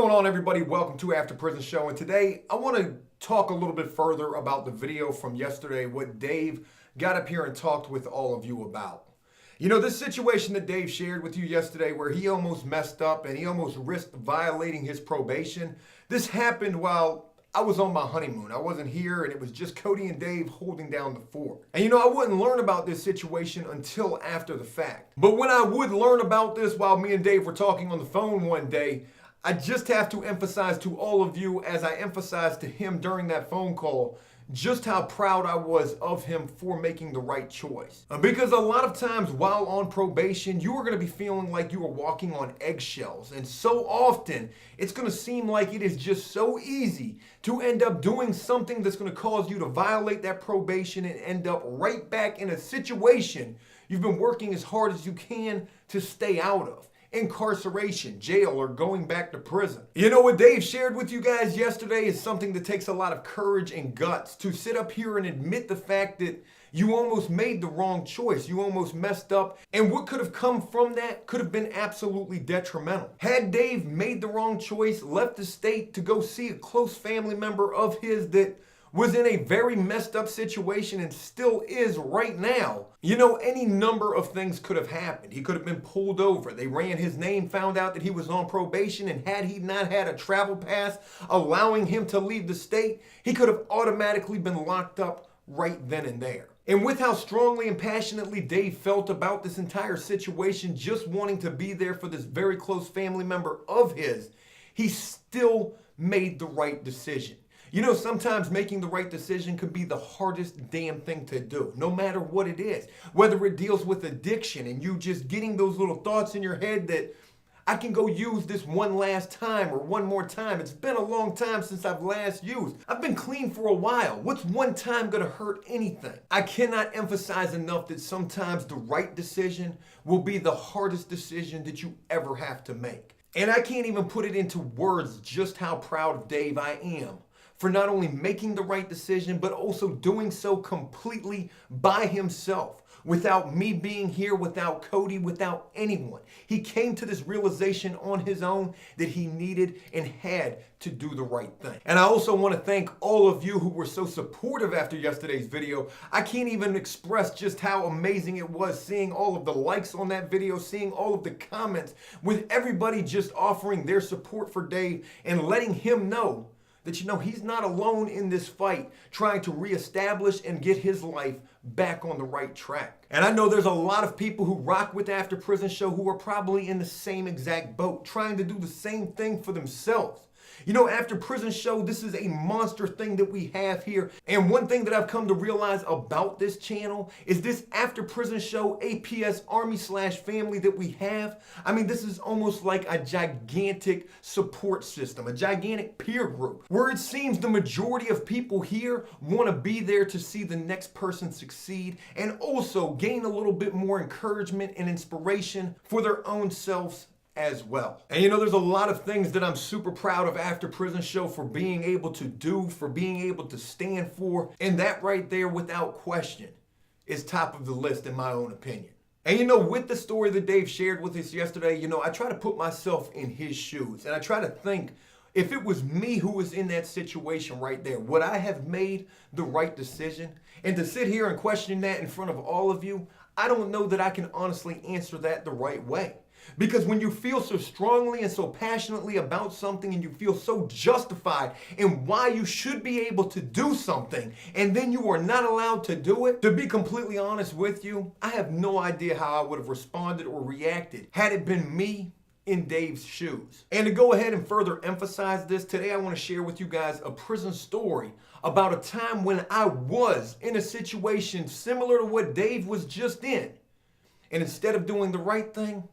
going on, everybody? Welcome to After Prison Show, and today I want to talk a little bit further about the video from yesterday, what Dave got up here and talked with all of you about. You know, this situation that Dave shared with you yesterday where he almost messed up and he almost risked violating his probation, this happened while I was on my honeymoon. I wasn't here, and it was just Cody and Dave holding down the fort. And you know, I wouldn't learn about this situation until after the fact. But when I would learn about this while me and Dave were talking on the phone one day, I just have to emphasize to all of you, as I emphasized to him during that phone call, just how proud I was of him for making the right choice. Because a lot of times while on probation, you are going to be feeling like you are walking on eggshells. And so often, it's going to seem like it is just so easy to end up doing something that's going to cause you to violate that probation and end up right back in a situation you've been working as hard as you can to stay out of. Incarceration, jail, or going back to prison. You know, what Dave shared with you guys yesterday is something that takes a lot of courage and guts to sit up here and admit the fact that you almost made the wrong choice. You almost messed up. And what could have come from that could have been absolutely detrimental. Had Dave made the wrong choice, left the state to go see a close family member of his that was in a very messed up situation and still is right now, you know, any number of things could have happened. He could have been pulled over. They ran his name, found out that he was on probation, and had he not had a travel pass allowing him to leave the state, he could have automatically been locked up right then and there. And with how strongly and passionately Dave felt about this entire situation, just wanting to be there for this very close family member of his, he still made the right decision. You know, sometimes making the right decision can be the hardest damn thing to do, no matter what it is. Whether it deals with addiction and you just getting those little thoughts in your head that I can go use this one last time or one more time. It's been a long time since I've last used. I've been clean for a while. What's one time gonna hurt anything? I cannot emphasize enough that sometimes the right decision will be the hardest decision that you ever have to make. And I can't even put it into words just how proud of Dave I am for not only making the right decision, but also doing so completely by himself, without me being here, without Cody, without anyone. He came to this realization on his own that he needed and had to do the right thing. And I also want to thank all of you who were so supportive after yesterday's video. I can't even express just how amazing it was seeing all of the likes on that video, seeing all of the comments, with everybody just offering their support for Dave and letting him know that, you know, he's not alone in this fight, trying to reestablish and get his life back on the right track. And I know there's a lot of people who rock with After Prison Show who are probably in the same exact boat, trying to do the same thing for themselves. You know, After Prison Show, this is a monster thing that we have here. And one thing that I've come to realize about this channel is this After Prison Show APS Army/family that we have. I mean, this is almost like a gigantic support system, a gigantic peer group, where it seems the majority of people here want to be there to see the next person succeed and also gain a little bit more encouragement and inspiration for their own selves as well. And you know, there's a lot of things that I'm super proud of After Prison Show for being able to do, for being able to stand for, and that right there, without question, is top of the list in my own opinion. And you know, with the story that Dave shared with us yesterday, you know, I try to put myself in his shoes, and I try to think, if it was me who was in that situation right there, would I have made the right decision? And to sit here and question that in front of all of you, I don't know that I can honestly answer that the right way. Because when you feel so strongly and so passionately about something, and you feel so justified in why you should be able to do something, and then you are not allowed to do it, to be completely honest with you, I have no idea how I would have responded or reacted had it been me in Dave's shoes. And to go ahead and further emphasize this, today I want to share with you guys a prison story about a time when I was in a situation similar to what Dave was just in. And instead of doing the right thing,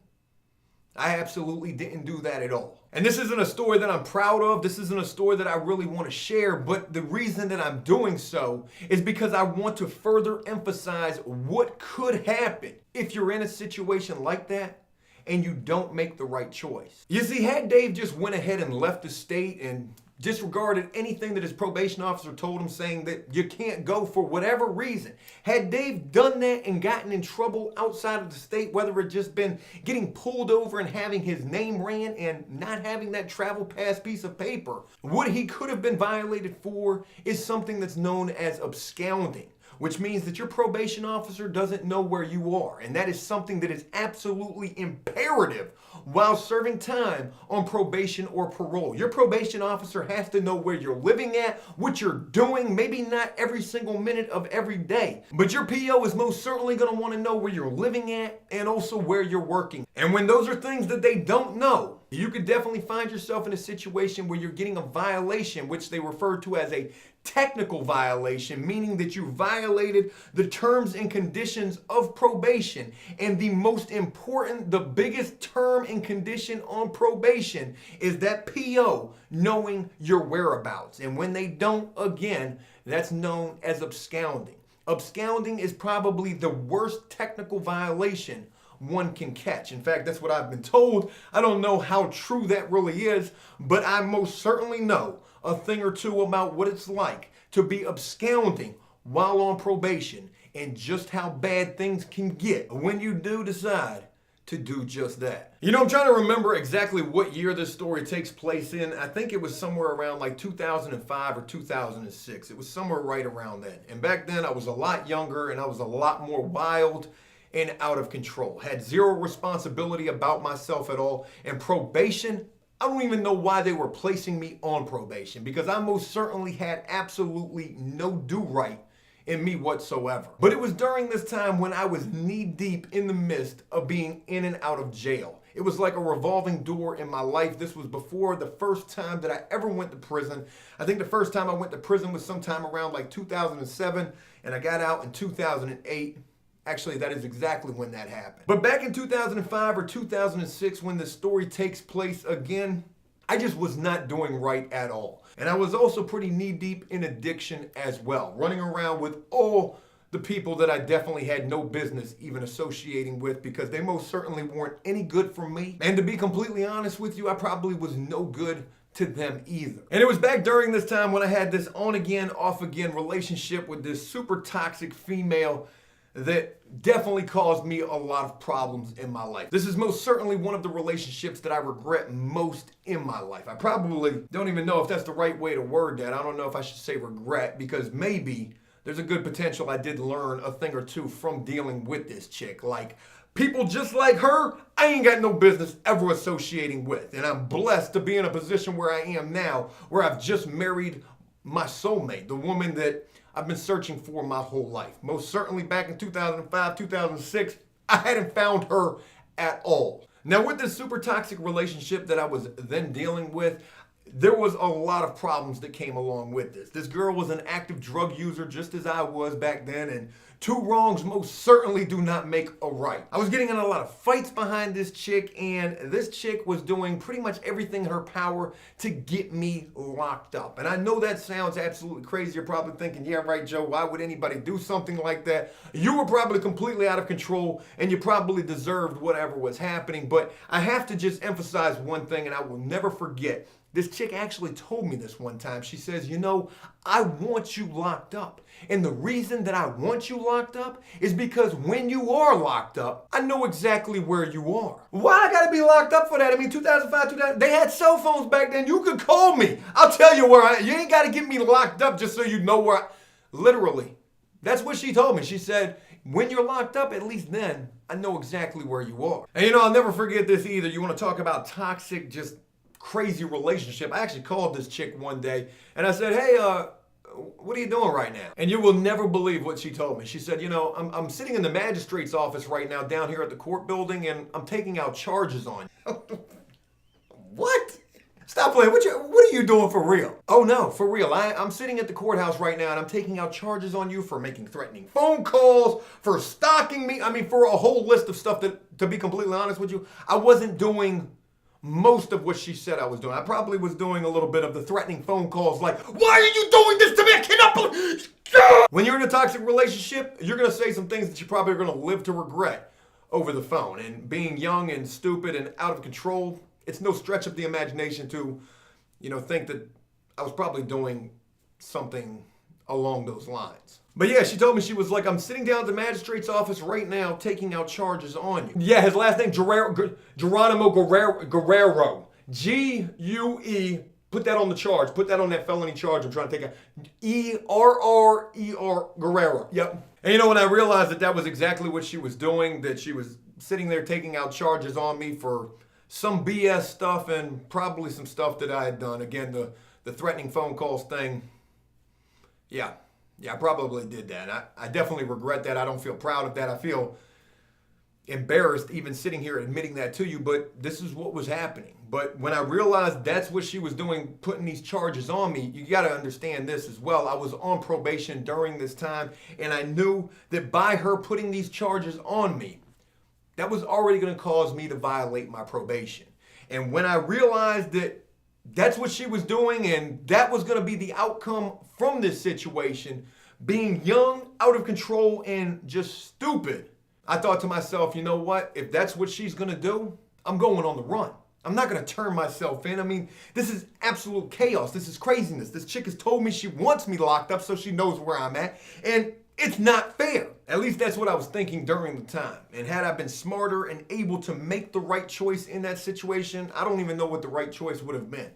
I absolutely didn't do that at all. And this isn't a story that I'm proud of. This isn't a story that I really want to share. But the reason that I'm doing so is because I want to further emphasize what could happen if you're in a situation like that and you don't make the right choice. You see, had Dave just went ahead and left the state and disregarded anything that his probation officer told him, saying that you can't go for whatever reason. Had Dave done that and gotten in trouble outside of the state, whether it just been getting pulled over and having his name ran and not having that travel pass piece of paper, what he could have been violated for is something that's known as absconding, which means that your probation officer doesn't know where you are. And that is something that is absolutely imperative while serving time on probation or parole. Your probation officer has to know where you're living at, what you're doing, maybe not every single minute of every day. But your PO is most certainly going to want to know where you're living at and also where you're working. And when those are things that they don't know, you could definitely find yourself in a situation where you're getting a violation, which they refer to as a technical violation, meaning that you violated the terms and conditions of probation. And the most important, the biggest term and condition on probation is that PO knowing your whereabouts. And when they don't, again, that's known as absconding. Absconding is probably the worst technical violation one can catch. In fact, that's what I've been told. I don't know how true that really is, but I most certainly know a thing or two about what it's like to be absconding while on probation and just how bad things can get when you do decide to do just that. You know, I'm trying to remember exactly what year this story takes place in. I think it was somewhere around like 2005 or 2006. It was somewhere right around then. And back then I was a lot younger and I was a lot more wild and out of control. Had zero responsibility about myself at all. And probation, I don't even know why they were placing me on probation, because I most certainly had absolutely no do-right in me whatsoever. But it was during this time when I was knee-deep in the midst of being in and out of jail. It was like a revolving door in my life. This was before the first time that I ever went to prison. I think the first time I went to prison was sometime around like 2007, and I got out in 2008. Actually, that is exactly when that happened. But back in 2005 or 2006, when the story takes place again, I just was not doing right at all. And I was also pretty knee-deep in addiction as well, running around with all the people that I definitely had no business even associating with, because they most certainly weren't any good for me. And to be completely honest with you, I probably was no good to them either. And it was back during this time when I had this on-again, off-again relationship with this super toxic female that definitely caused me a lot of problems in my life. This is most certainly one of the relationships that I regret most in my life. I probably don't even know if that's the right way to word that. I don't know if I should say regret, because maybe there's a good potential I did learn a thing or two from dealing with this chick. Like, people just like her, I ain't got no business ever associating with. And I'm blessed to be in a position where I am now, where I've just married my soulmate, the woman that I've been searching for my whole life. Most certainly back in 2005, 2006, I hadn't found her at all. Now, with this super toxic relationship that I was then dealing with, there was a lot of problems that came along with this. This girl was an active drug user just as I was back then, and two wrongs most certainly do not make a right. I was getting in a lot of fights behind this chick, and this chick was doing pretty much everything in her power to get me locked up. And I know that sounds absolutely crazy. You're probably thinking, yeah, right, Joe, why would anybody do something like that? You were probably completely out of control, and you probably deserved whatever was happening. But I have to just emphasize one thing, and I will never forget. This chick actually told me this one time. She says, you know, I want you locked up. And the reason that I want you locked up is because when you are locked up, I know exactly where you are. Why I gotta be locked up for that? I mean, 2005, 2000, they had cell phones back then. You could call me. I'll tell you where I am. You ain't gotta get me locked up just so you know where I... Literally, that's what she told me. She said, when you're locked up, at least then, I know exactly where you are. And you know, I'll never forget this either. You wanna talk about toxic, just crazy relationship. I actually called this chick one day and I said, hey, what are you doing right now? And you will never believe what she told me. She said, you know, I'm sitting in the magistrate's office right now down here at the court building, and I'm taking out charges on you. What? Stop playing. What are you doing for real? Oh no, for real. I'm sitting at the courthouse right now and I'm taking out charges on you for making threatening phone calls, for stalking me. I mean, for a whole list of stuff that, to be completely honest with you, I wasn't doing most of what she said I was doing. I probably was doing a little bit of the threatening phone calls like, why are you doing this to me? I cannot believe... When you're in a toxic relationship, you're going to say some things that you probably are going to live to regret over the phone. And being young and stupid and out of control, it's no stretch of the imagination to, you know, think that I was probably doing something along those lines. But yeah, she told me, she was like, I'm sitting down at the magistrate's office right now taking out charges on you. Yeah, his last name, Geronimo Guerrero. G-U-E, put that on the charge. Put that on that felony charge I'm trying to take out. E-R-R-E-R, Guerrero. Yep. And you know, when I realized that that was exactly what she was doing, that she was sitting there taking out charges on me for some BS stuff and probably some stuff that I had done. Again, the threatening phone calls thing. Yeah, I probably did that. I definitely regret that. I don't feel proud of that. I feel embarrassed even sitting here admitting that to you, but this is what was happening. But when I realized that's what she was doing, putting these charges on me, you got to understand this as well. I was on probation during this time, and I knew that by her putting these charges on me, that was already going to cause me to violate my probation. And when I realized that that's what she was doing and that was going to be the outcome from this situation, being young, out of control, and just stupid, I thought to myself, you know what? If that's what she's going to do, I'm going on the run. I'm not going to turn myself in. I mean, this is absolute chaos. This is craziness. This chick has told me she wants me locked up so she knows where I'm at. And it's not fair. At least that's what I was thinking during the time. And had I been smarter and able to make the right choice in that situation, I don't even know what the right choice would have been.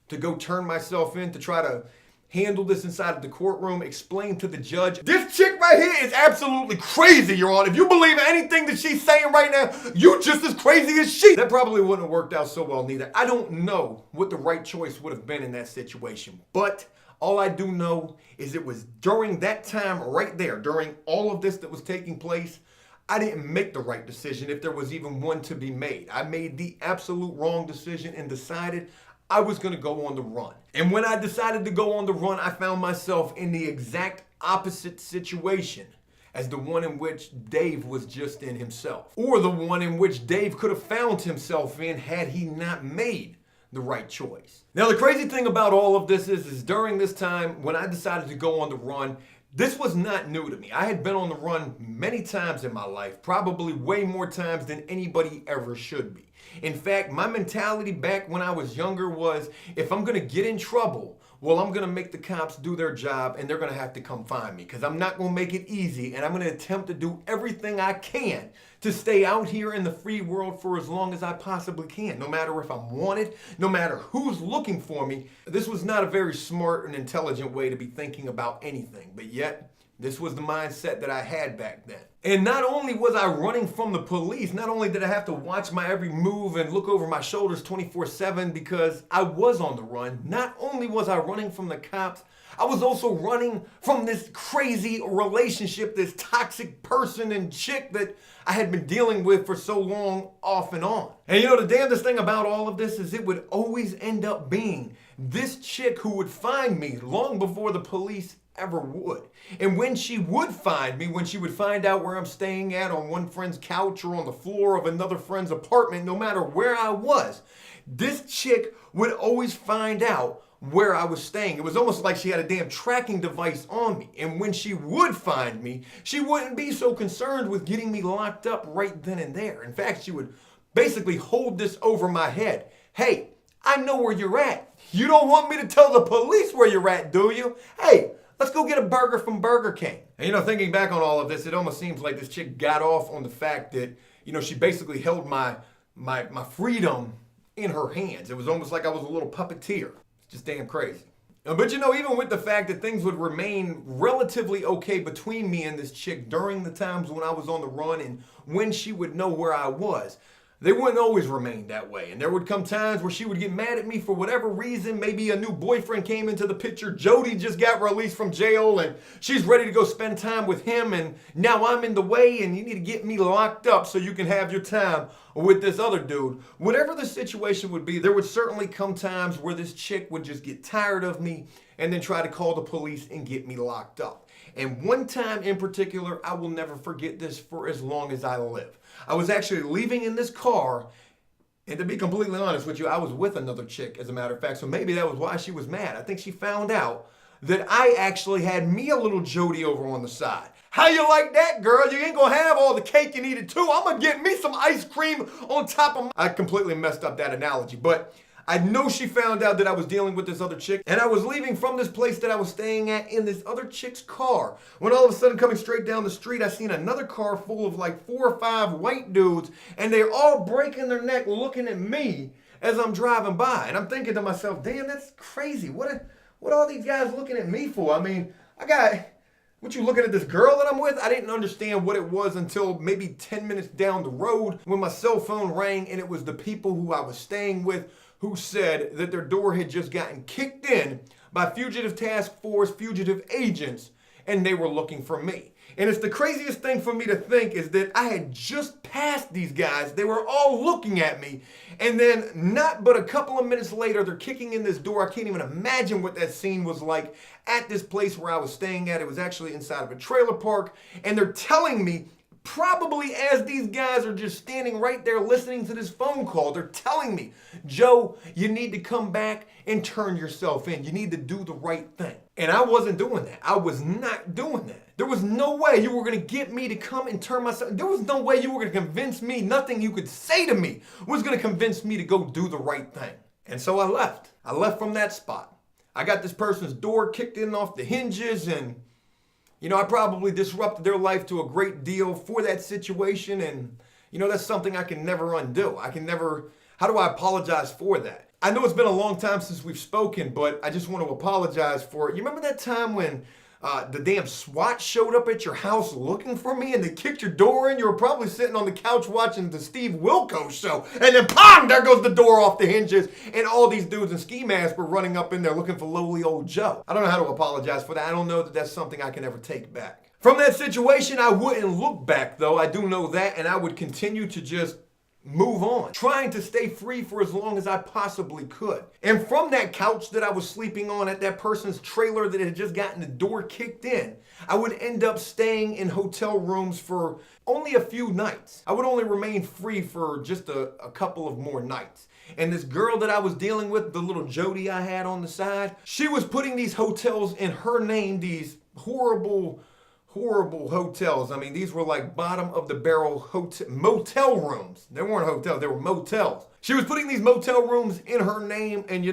To go turn myself in, to try to handle this inside of the courtroom, explain to the judge, this chick right here is absolutely crazy, Your Honor. If you believe anything that she's saying right now, you just as crazy as she. That probably wouldn't have worked out so well neither. I don't know what the right choice would have been in that situation, but all I do know is it was during that time right there, during all of this that was taking place, I didn't make the right decision if there was even one to be made. I made the absolute wrong decision and decided I was going to go on the run. And when I decided to go on the run, I found myself in the exact opposite situation as the one in which Dave was just in himself. Or the one in which Dave could have found himself in had he not made the right choice. Now, the crazy thing about all of this is during this time when I decided to go on the run, this was not new to me. I had been on the run many times in my life, probably way more times than anybody ever should be. In fact, my mentality back when I was younger was, if I'm going to get in trouble, well, I'm going to make the cops do their job and they're going to have to come find me because I'm not going to make it easy, and I'm going to attempt to do everything I can to stay out here in the free world for as long as I possibly can, no matter if I'm wanted, no matter who's looking for me. This was not a very smart and intelligent way to be thinking about anything, but yet this was the mindset that I had back then. And not only was I running from the police, not only did I have to watch my every move and look over my shoulders 24/7 because I was on the run, not only was I running from the cops, I was also running from this crazy relationship, this toxic person and chick that I had been dealing with for so long, off and on. And you know, the damnedest thing about all of this is it would always end up being this chick who would find me long before the police ever would. And when she would find me, when she would find out where I'm staying at on one friend's couch or on the floor of another friend's apartment, no matter where I was, this chick would always find out where I was staying. It was almost like she had a damn tracking device on me. And when she would find me, she wouldn't be so concerned with getting me locked up right then and there. In fact, she would basically hold this over my head. Hey, I know where you're at. You don't want me to tell the police where you're at, do you? Hey, let's go get a burger from Burger King. And you know, thinking back on all of this, it almost seems like this chick got off on the fact that, you know, she basically held my freedom in her hands. It was almost like I was a little puppeteer. It's just damn crazy. But you know, even with the fact that things would remain relatively okay between me and this chick during the times when I was on the run and when she would know where I was, they wouldn't always remain that way. And there would come times where she would get mad at me for whatever reason. Maybe a new boyfriend came into the picture. Jody just got released from jail and she's ready to go spend time with him. And now I'm in the way and you need to get me locked up so you can have your time with this other dude. Whatever the situation would be, there would certainly come times where this chick would just get tired of me and then try to call the police and get me locked up. And one time in particular, I will never forget this for as long as I live. I was actually leaving in this car, and to be completely honest with you, I was with another chick, as a matter of fact, so maybe that was why she was mad. I think she found out that I actually had me a little Jody over on the side. How you like that, girl? You ain't gonna have all the cake you needed too. I'm gonna get me some ice cream on top of I completely messed up that analogy, but I know she found out that I was dealing with this other chick, and I was leaving from this place that I was staying at in this other chick's car. When all of a sudden, coming straight down the street, I seen another car full of like 4 or 5 white dudes, and they're all breaking their neck looking at me as I'm driving by. And I'm thinking to myself, damn, that's crazy. What are all these guys looking at me for? I mean, what, you looking at this girl that I'm with? I didn't understand what it was until maybe 10 minutes down the road when my cell phone rang, and it was the people who I was staying with who said that their door had just gotten kicked in by fugitive task force, fugitive agents, and they were looking for me. And it's the craziest thing for me to think is that I had just passed these guys. They were all looking at me. And then not but a couple of minutes later, they're kicking in this door. I can't even imagine what that scene was like at this place where I was staying at. It was actually inside of a trailer park. And they're telling me, probably as these guys are just standing right there listening to this phone call, they're telling me, Joe, you need to come back and turn yourself in. You need to do the right thing. And I wasn't doing that. I was not doing that. There was no way you were going to get me to come and turn myself. There was no way you were going to convince me. Nothing you could say to me was going to convince me to go do the right thing. And so I left. I left from that spot. I got this person's door kicked in off the hinges, and I probably disrupted their life to a great deal for that situation. And, that's something I can never undo. How do I apologize for that? I know it's been a long time since we've spoken, but I just want to apologize for it. You remember that time when the damn SWAT showed up at your house looking for me and they kicked your door in? You were probably sitting on the couch watching the Steve Wilkos show, and then pong, there goes the door off the hinges, and all these dudes in ski masks were running up in there looking for lowly old Joe. I don't know how to apologize for that. I don't know that that's something I can ever take back. From that situation, I wouldn't look back, though. I do know that, and I would continue to just move on, trying to stay free for as long as I possibly could. And from that couch that I was sleeping on at that person's trailer that had just gotten the door kicked in, I would end up staying in hotel rooms for only a few nights. I would only remain free for just a couple of more nights. And this girl that I was dealing with, the little Jody I had on the side, she was putting these hotels in her name, these horrible hotels. I mean, these were like bottom of the barrel motel rooms. They weren't hotels, they were motels. She was putting these motel rooms in her name, and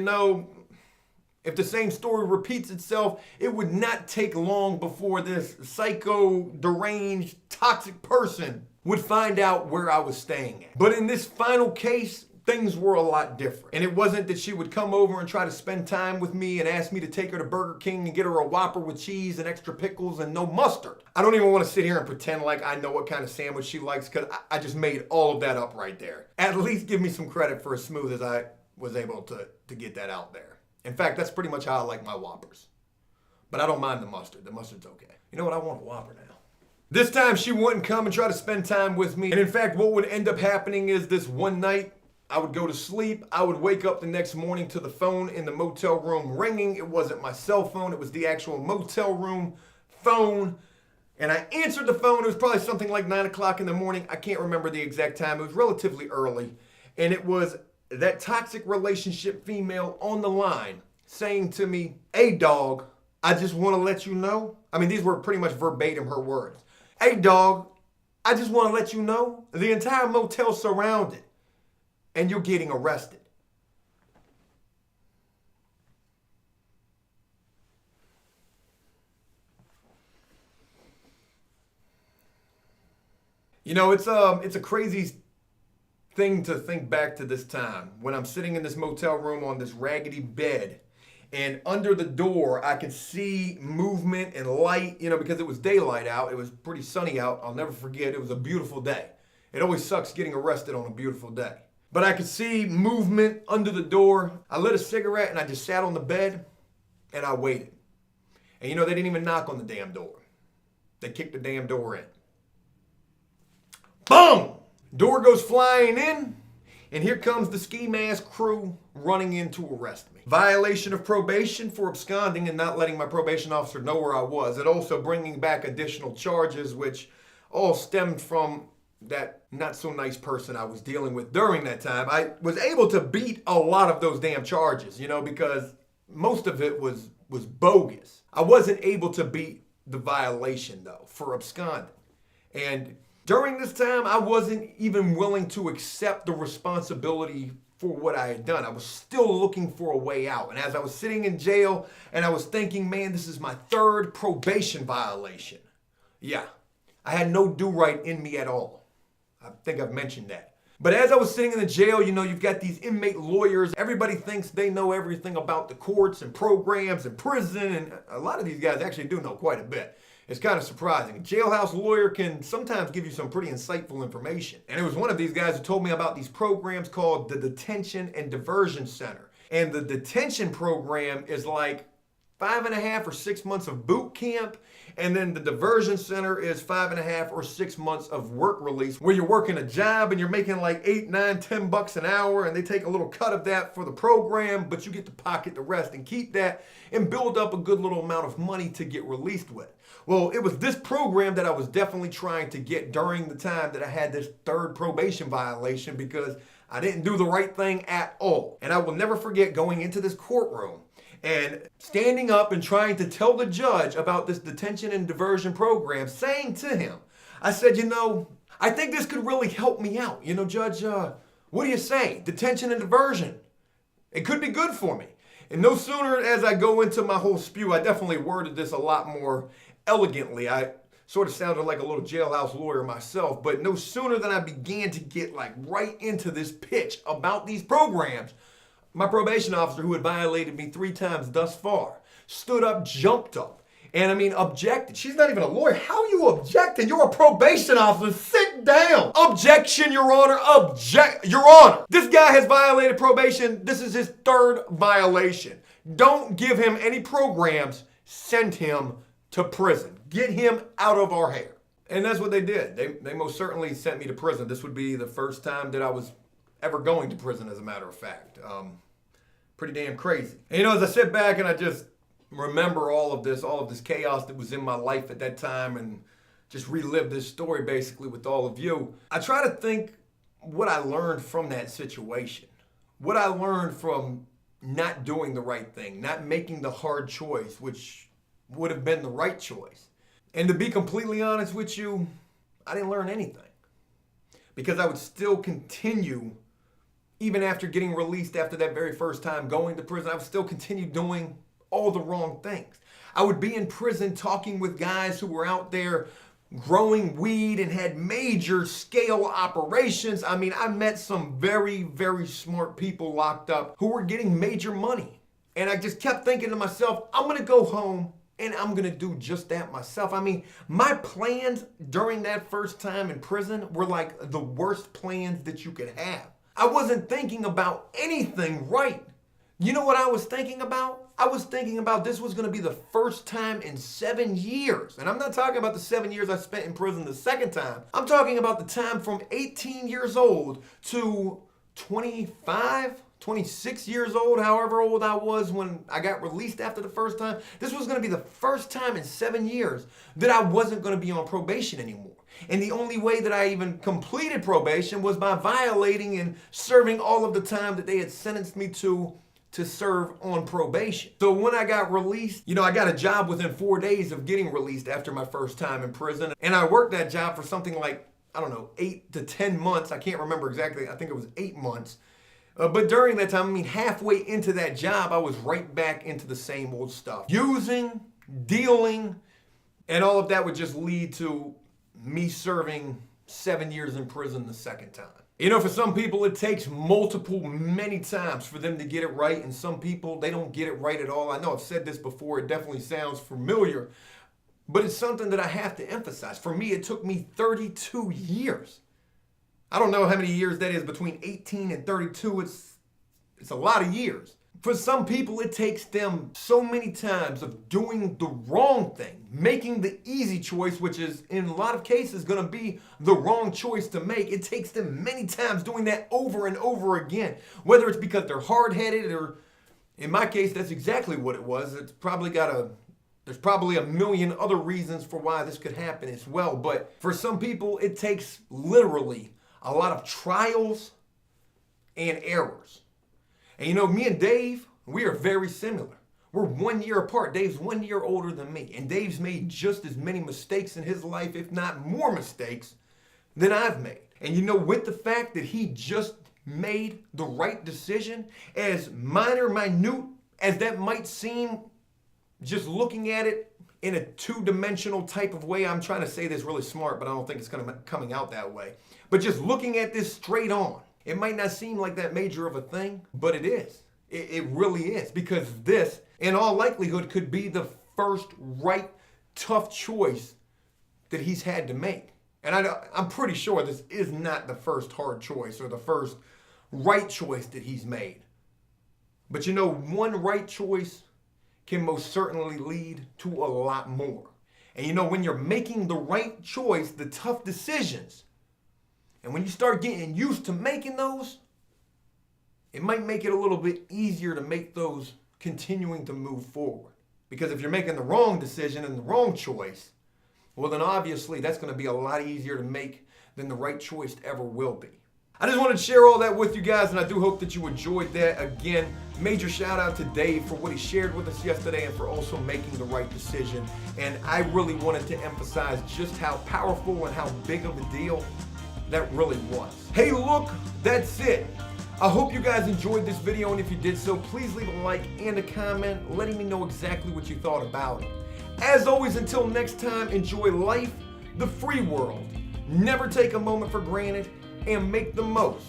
if the same story repeats itself, it would not take long before this psycho, deranged, toxic person would find out where I was staying at. But in this final case, things were a lot different. And it wasn't that she would come over and try to spend time with me and ask me to take her to Burger King and get her a Whopper with cheese and extra pickles and no mustard. I don't even want to sit here and pretend like I know what kind of sandwich she likes, because I just made all of that up right there. At least give me some credit for as smooth as I was able to get that out there. In fact, that's pretty much how I like my Whoppers. But I don't mind the mustard. The mustard's okay. You know what? I want a Whopper now. This time she wouldn't come and try to spend time with me. And in fact, what would end up happening is this one night, I would go to sleep. I would wake up the next morning to the phone in the motel room ringing. It wasn't my cell phone. It was the actual motel room phone. And I answered the phone. It was probably something like 9 o'clock in the morning. I can't remember the exact time. It was relatively early. And it was that toxic relationship female on the line saying to me, "Hey, dog, I just want to let you know." I mean, these were pretty much verbatim her words. "Hey, dog, I just want to let you know the entire motel's surrounded and you're getting arrested." It's a crazy thing to think back to this time when I'm sitting in this motel room on this raggedy bed, and under the door I can see movement and light, because it was daylight out. It was pretty sunny out. I'll never forget. It was a beautiful day. It always sucks getting arrested on a beautiful day. But I could see movement under the door. I lit a cigarette and I just sat on the bed and I waited. And they didn't even knock on the damn door. They kicked the damn door in. Boom! Door goes flying in, and here comes the ski mask crew running in to arrest me. Violation of probation for absconding and not letting my probation officer know where I was. And also bringing back additional charges, which all stemmed from that not so nice person I was dealing with during that time. I was able to beat a lot of those damn charges, because most of it was bogus. I wasn't able to beat the violation, though, for absconding. And during this time, I wasn't even willing to accept the responsibility for what I had done. I was still looking for a way out. And as I was sitting in jail and I was thinking, man, this is my third probation violation. Yeah, I had no do-right in me at all. I think I've mentioned that. But as I was sitting in the jail, you know, you've got these inmate lawyers. Everybody thinks they know everything about the courts and programs and prison. And a lot of these guys actually do know quite a bit. It's kind of surprising. A jailhouse lawyer can sometimes give you some pretty insightful information. And it was one of these guys who told me about these programs called the Detention and Diversion Center. And the detention program is like 5.5 or 6 months of boot camp. And then the diversion center is 5.5 or 6 months of work release, where you're working a job and you're making like $8, $9, $10 an hour, and they take a little cut of that for the program, but you get to pocket the rest and keep that and build up a good little amount of money to get released with. Well, it was this program that I was definitely trying to get during the time that I had this third probation violation, because I didn't do the right thing at all. And I will never forget going into this courtroom and standing up and trying to tell the judge about this detention and diversion program, saying to him, I said, you know, I think this could really help me out. You know, Judge, what do you say? Detention and diversion. It could be good for me. And no sooner as I go into my whole spew, I definitely worded this a lot more elegantly. I sort of sounded like a little jailhouse lawyer myself, but no sooner than I began to get like right into this pitch about these programs, my probation officer, who had violated me 3 times thus far, stood up, jumped up, and objected. She's not even a lawyer. How are you objecting? You're a probation officer. Sit down. Objection, Your Honor. Object, Your Honor. This guy has violated probation. This is his 3rd violation. Don't give him any programs. Send him to prison. Get him out of our hair. And that's what they did. They most certainly sent me to prison. This would be the first time that I was ever going to prison, as a matter of fact. Pretty damn crazy. And, you know, as I sit back and I just remember all of this chaos that was in my life at that time, and just relive this story basically with all of you, I try to think what I learned from that situation. What I learned from not doing the right thing, not making the hard choice, which would have been the right choice. And to be completely honest with you, I didn't learn anything. Because I would still continue, even after getting released after that very first time going to prison, I would still continue doing all the wrong things. I would be in prison talking with guys who were out there growing weed and had major scale operations. I met some very, very smart people locked up who were getting major money. And I just kept thinking to myself, I'm going to go home and I'm going to do just that myself. My plans during that first time in prison were like the worst plans that you could have. I wasn't thinking about anything right. You know what I was thinking about? I was thinking about this was going to be the first time in 7 years. And I'm not talking about the 7 years I spent in prison the second time. I'm talking about the time from 18 years old to 25, 26 years old, however old I was when I got released after the first time. This was going to be the first time in 7 years that I wasn't going to be on probation anymore. And the only way that I even completed probation was by violating and serving all of the time that they had sentenced me to serve on probation. So when I got released, I got a job within 4 days of getting released after my first time in prison. And I worked that job for something like, 8 to 10 months. I can't remember exactly. I think it was 8 months. But during that time, halfway into that job, I was right back into the same old stuff. Using, dealing, and all of that would just lead to me serving 7 years in prison the second time. For some people, it takes many times for them to get it right, and some people, they don't get it right at all. I know I've said this before. It definitely sounds familiar, but it's something that I have to emphasize. For me, it took me 32 years. I don't know how many years that is between 18 and 32. It's a lot of years. For some people, it takes them so many times of doing the wrong thing, making the easy choice, which is in a lot of cases going to be the wrong choice to make. It takes them many times doing that over and over again, whether it's because they're hard-headed or, in my case, that's exactly what it was. There's probably a million other reasons for why this could happen as well. But for some people, it takes literally a lot of trials and errors. And me and Dave, we are very similar. We're 1 year apart. Dave's 1 year older than me. And Dave's made just as many mistakes in his life, if not more mistakes, than I've made. And with the fact that he just made the right decision, as minor, minute as that might seem, just looking at it in a two-dimensional type of way. I'm trying to say this really smart, but I don't think it's coming out that way. But just looking at this straight on, it might not seem like that major of a thing, but it is. It really is, because this, in all likelihood, could be the first right, tough choice that he's had to make. And I'm pretty sure this is not the first hard choice or the first right choice that he's made. But you know, one right choice can most certainly lead to a lot more. And you know, when you're making the right choice, the tough decisions, and when you start getting used to making those, it might make it a little bit easier to make those continuing to move forward. Because if you're making the wrong decision and the wrong choice, well then obviously that's going to be a lot easier to make than the right choice ever will be. I just wanted to share all that with you guys, and I do hope that you enjoyed that. Again, major shout out to Dave for what he shared with us yesterday and for also making the right decision. And I really wanted to emphasize just how powerful and how big of a deal that really was. Hey, look, that's it. I hope you guys enjoyed this video, and if you did so, please leave a like and a comment letting me know exactly what you thought about it. As always, until next time, enjoy life, the free world. Never take a moment for granted, and make the most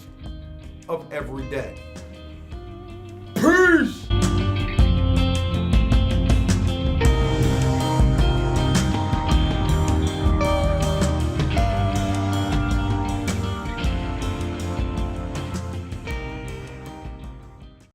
of every day.